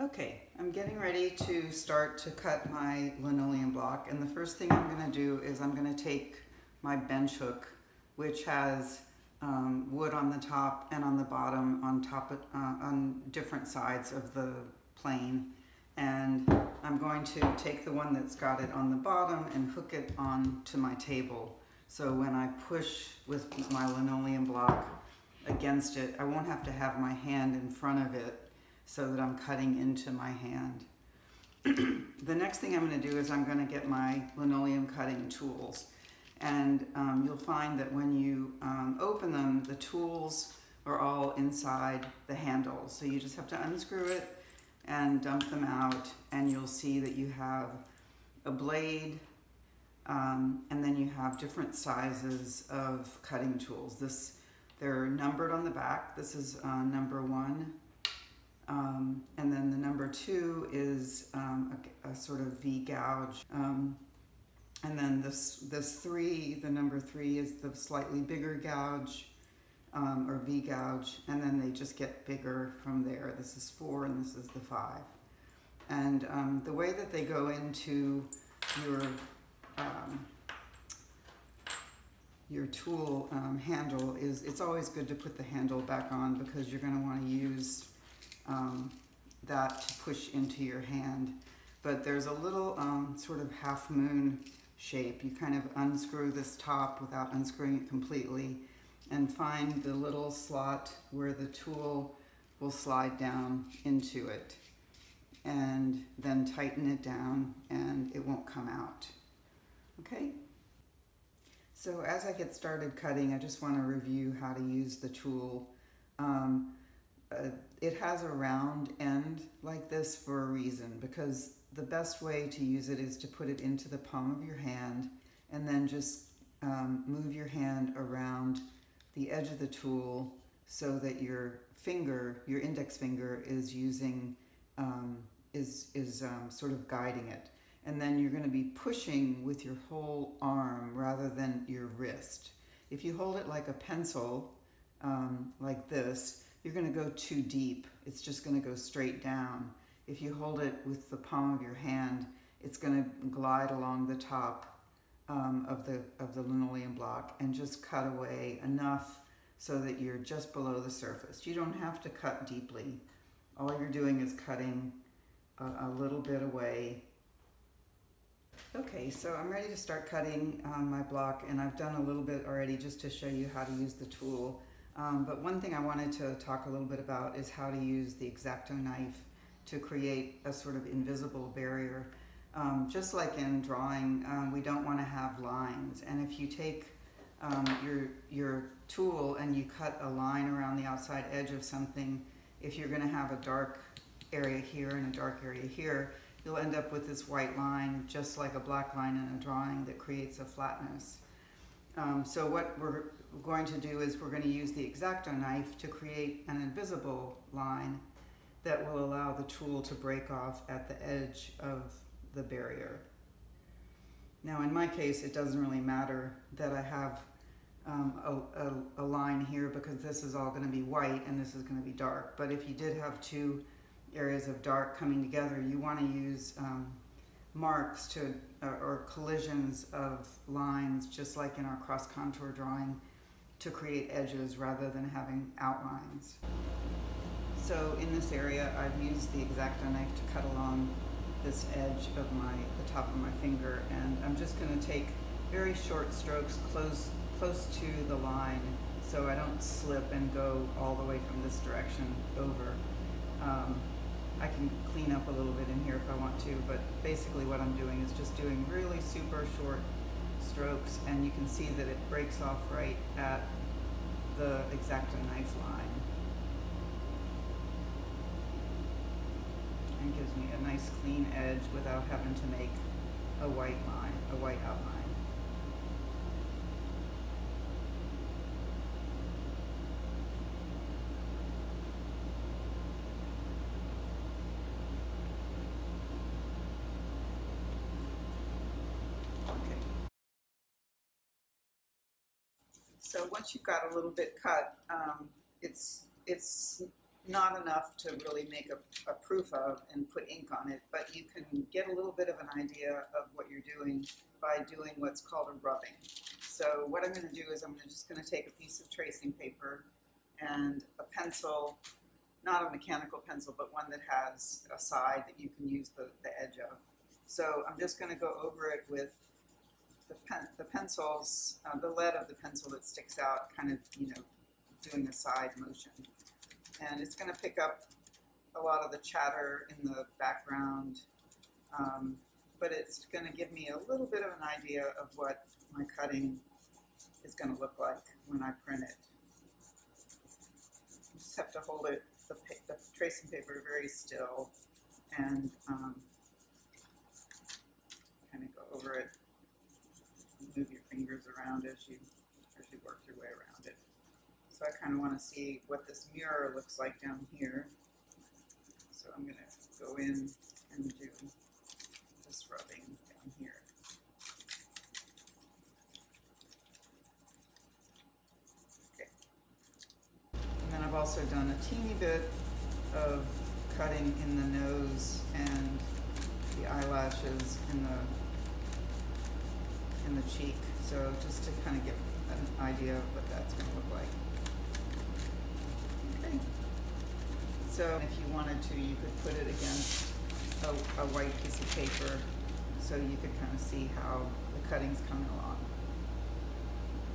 Okay, I'm getting ready to start to cut my linoleum block, and the first thing I'm going to do is I'm going to take my bench hook, which has wood on the top and on the bottom on different sides of the plane, and I'm going to take the one that's got it on the bottom and hook it onto my table. So when I push with my linoleum block against it, I won't have to have my hand in front of it, so that I'm cutting into my hand. The next thing I'm going to do is I'm going to get my linoleum cutting tools. And you'll find that when you open them, the tools are all inside the handle. So you just have to unscrew it and dump them out, and you'll see that you have a blade, and then you have different sizes of cutting tools. They're numbered on the back. This is number 1. And then the number 2 is a sort of V gouge. And then this 3, the number 3 is the slightly bigger gouge, or V gouge. And then they just get bigger from there. This is 4 and this is the 5. And the way that they go into your tool handle is, it's always good to put the handle back on, because you're going to want to use that to push into your hand. But there's a little sort of half moon shape. You kind of unscrew this top without unscrewing it completely, and find the little slot where the tool will slide down into it, and then tighten it down and it won't come out. Okay? So as I get started cutting, I just want to review how to use the tool. It has a round end like this for a reason, because the best way to use it is to put it into the palm of your hand and then just move your hand around the edge of the tool so that your index finger is using, sort of guiding it. And then you're going to be pushing with your whole arm rather than your wrist. If you hold it like a pencil, like this, you're going to go too deep. It's just going to go straight down. If you hold it with the palm of your hand, it's going to glide along the top of the linoleum block and just cut away enough so that you're just below the surface. You don't have to cut deeply. All you're doing is cutting a little bit away. Okay, so I'm ready to start cutting my block, and I've done a little bit already just to show you how to use the tool. But one thing I wanted to talk a little bit about is how to use the X-Acto knife to create a sort of invisible barrier. Just like in drawing, we don't want to have lines. And if you take your tool and you cut a line around the outside edge of something, if you're going to have a dark area here and a dark area here, you'll end up with this white line, just like a black line in a drawing, that creates a flatness. So what we're going to do is we're going to use the X-Acto knife to create an invisible line that will allow the tool to break off at the edge of the barrier. Now in my case, it doesn't really matter that I have a line here, because this is all going to be white and this is going to be dark. But if you did have two areas of dark coming together, you want to use marks or collisions of lines, just like in our cross contour drawing, to create edges rather than having outlines. So in this area, I've used the X-Acto knife to cut along this edge of the top of my finger, and I'm just going to take very short strokes close to the line, so I don't slip and go all the way from this direction over. I can clean up a little bit in here if I want to, but basically what I'm doing is just doing really super short strokes, and you can see that it breaks off right at the X-Acto knife line and gives me a nice clean edge without having to make a white outline. So once you've got a little bit cut, it's not enough to really make a proof of and put ink on it, but you can get a little bit of an idea of what you're doing by doing what's called a rubbing. So what I'm going to do is I'm just going to take a piece of tracing paper and a pencil, not a mechanical pencil, but one that has a side that you can use the edge of. So I'm just going to go over it with the pencils, the lead of the pencil that sticks out, kind of, doing a side motion. And it's going to pick up a lot of the chatter in the background, but it's going to give me a little bit of an idea of what my cutting is going to look like when I print it. You just have to hold it, the tracing paper, very still, and kind of go over it. Move your fingers around as you work your way around it. So I kind of want to see what this mirror looks like down here. So I'm going to go in and do this rubbing down here. Okay. And then I've also done a teeny bit of cutting in the nose and the eyelashes in the cheek. So just to kind of get an idea of what that's going to look like. Okay. So if you wanted to, you could put it against a white piece of paper so you could kind of see how the cutting's coming along.